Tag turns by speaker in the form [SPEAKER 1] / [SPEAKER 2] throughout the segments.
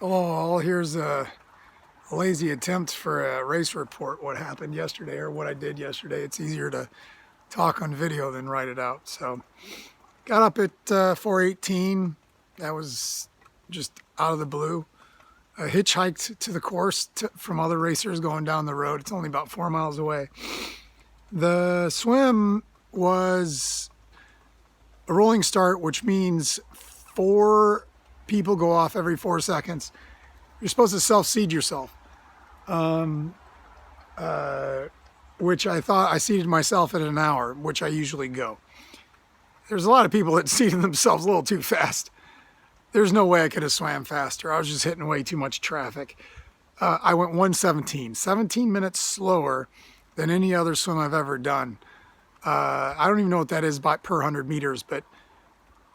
[SPEAKER 1] Oh, here's a lazy attempt for a race report. What happened yesterday or what I did yesterday. It's easier to talk on video than write it out. So, got up at 4:18. That was just out of the blue. I hitchhiked to the course from other racers going down the road. It's only about 4 miles away. The swim was a rolling start, which means four people go off every 4 seconds. You're supposed to self-seed yourself, which I thought I seeded myself at an hour, which I usually go. There's a lot of people that seeded themselves a little too fast. There's no way I could have swam faster. I was just hitting way too much traffic. I went 1:17, 17 minutes slower than any other swim I've ever done. I don't even know what that is per 100 meters, but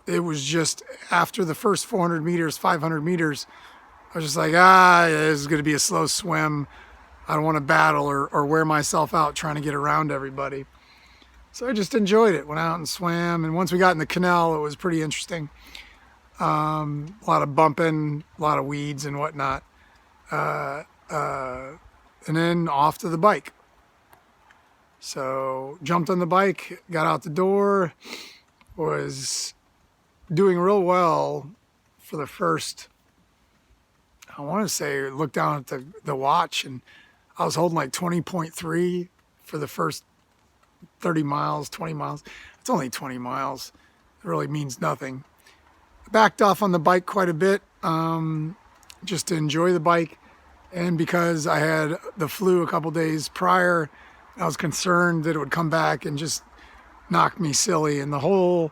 [SPEAKER 1] it was just after the first 400 meters, 500 meters, I was just like, this is going to be a slow swim. I don't want to battle or wear myself out trying to get around everybody. So I just enjoyed it. Went out and swam. And once we got in the canal, it was pretty interesting. A lot of bumping, a lot of weeds and whatnot. And then off to the bike. So jumped on the bike, got out the door, was doing real well for the first, I want to say, looked down at the watch and I was holding like 20.3 for the first 30 miles, 20 miles. It's only 20 miles. It really means nothing. I backed off on the bike quite a bit just to enjoy the bike. And because I had the flu a couple days prior, I was concerned that it would come back and just knock me silly. And the whole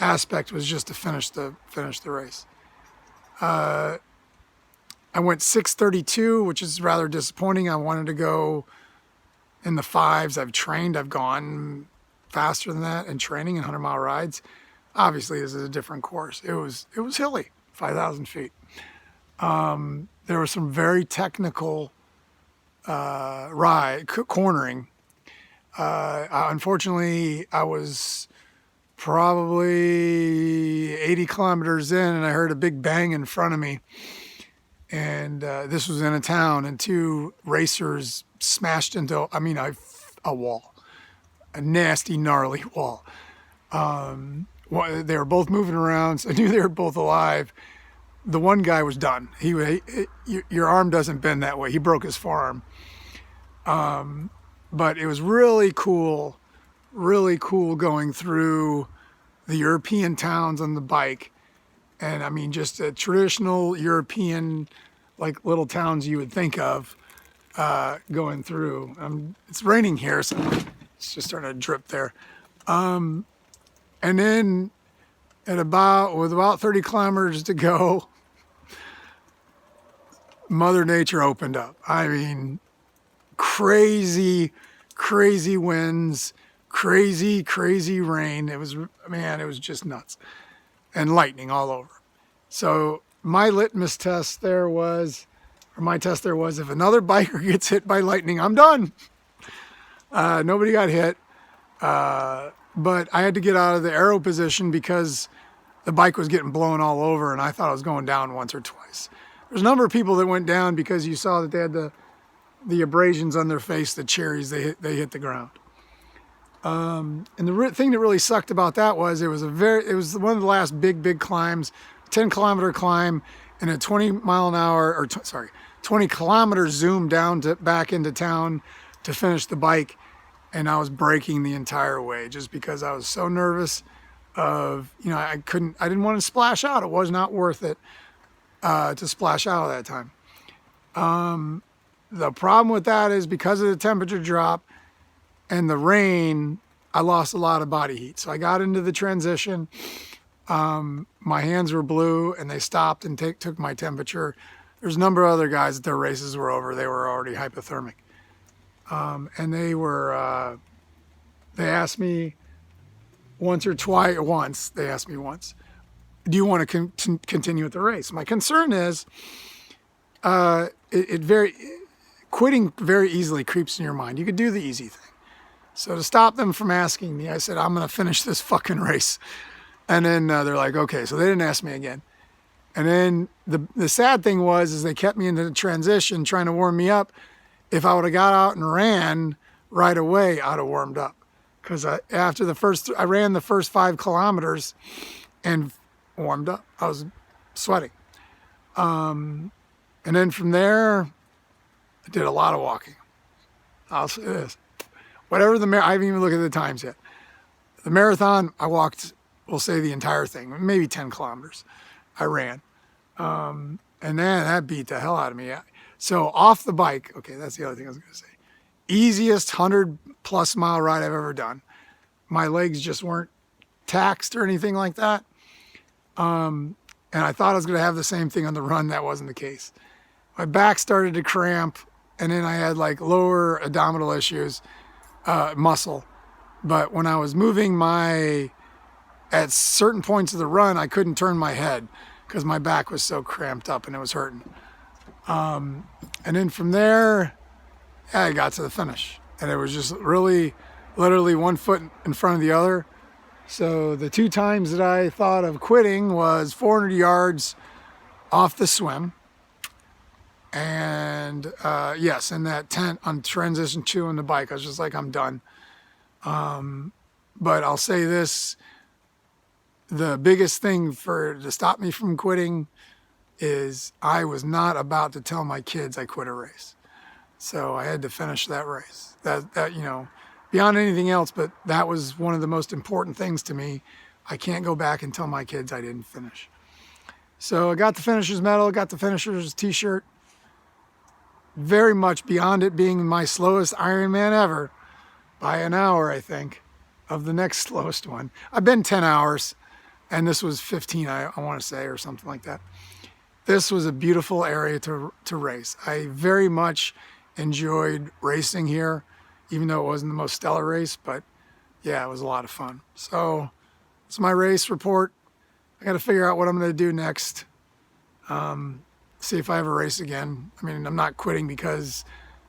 [SPEAKER 1] aspect was just to finish the race. I went 6:32, which is rather disappointing. I wanted to go in the fives. I've gone faster than that in training and 100-mile rides. Obviously, this is a different course. It was hilly, 5,000 feet. There was some very technical cornering. Unfortunately, I was probably 80 kilometers in and I heard a big bang in front of me. And this was in a town and two racers smashed into, a wall, a nasty, gnarly wall. They were both moving around, so I knew they were both alive. The one guy was done. Your arm doesn't bend that way. He broke his forearm. But it was really cool going through the European towns on the bike. And just a traditional European, like little towns you would think of going through. It's raining here, so it's just starting to drip there. And then with about 30 kilometers to go, Mother Nature opened up. Crazy winds, crazy rain. It was just nuts. And lightning all over. So my test there was, if another biker gets hit by lightning, I'm done. Nobody got hit. But I had to get out of the aero position because the bike was getting blown all over and I thought I was going down once or twice. There's a number of people that went down because you saw that they had the abrasions on their face, the cherries, they hit the ground. And the thing that really sucked about that was it was one of the last big climbs, 10-kilometer climb and a 20 kilometer zoom down back into town to finish the bike. And I was braking the entire way just because I was so nervous I didn't want to splash out. It was not worth it to splash out at that time. The problem with that is because of the temperature drop and the rain, I lost a lot of body heat. So I got into the transition. My hands were blue and they stopped and took my temperature. There's a number of other guys that their races were over. They were already hypothermic. And they asked me once, do you want to continue with the race? My concern is, quitting very easily creeps in your mind. You could do the easy thing. So to stop them from asking me, I said, I'm going to finish this fucking race. And then they're like, okay. So they didn't ask me again. And then the sad thing was is they kept me into the transition trying to warm me up. If I would have got out and ran right away, I'd have warmed up. Because after I ran the first 5 kilometers and warmed up. I was sweating. And then from there, I did a lot of walking. I'll say this. Whatever I haven't even looked at the times yet. The marathon, I walked, we'll say the entire thing, maybe 10 kilometers. I ran. And then that beat the hell out of me. So off the bike, okay, that's the other thing I was going to say. Easiest 100+ mile ride I've ever done. My legs just weren't taxed or anything like that. And I thought I was going to have the same thing on the run. That wasn't the case. My back started to cramp, and then I had like lower abdominal issues, muscle. But when I was moving at certain points of the run, I couldn't turn my head because my back was so cramped up and it was hurting. And then from there, I got to the finish, and it was just really, literally one foot in front of the other. So the 2 times that I thought of quitting was 400 yards off the swim. And yes, in that tent on transition 2 on the bike, I was just like, I'm done. But I'll say this, the biggest thing to stop me from quitting is I was not about to tell my kids I quit a race. So I had to finish that race. That beyond anything else, but that was one of the most important things to me. I can't go back and tell my kids I didn't finish. So I got the finisher's medal, got the finisher's t-shirt. Very much beyond it being my slowest Ironman ever by an hour, I think, of the next slowest one. I've been 10 hours, and this was 15, I want to say, or something like that. This was a beautiful area to race. I very much enjoyed racing here, even though it wasn't the most stellar race, but yeah, it was a lot of fun. So it's my race report. I got to figure out what I'm going to do next. See if I ever race again. I mean, I'm not quitting because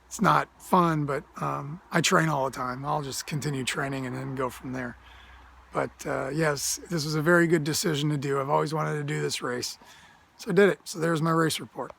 [SPEAKER 1] it's not fun, but I train all the time. I'll just continue training and then go from there. But yes, this was a very good decision to do. I've always wanted to do this race. So I did it. So there's my race report.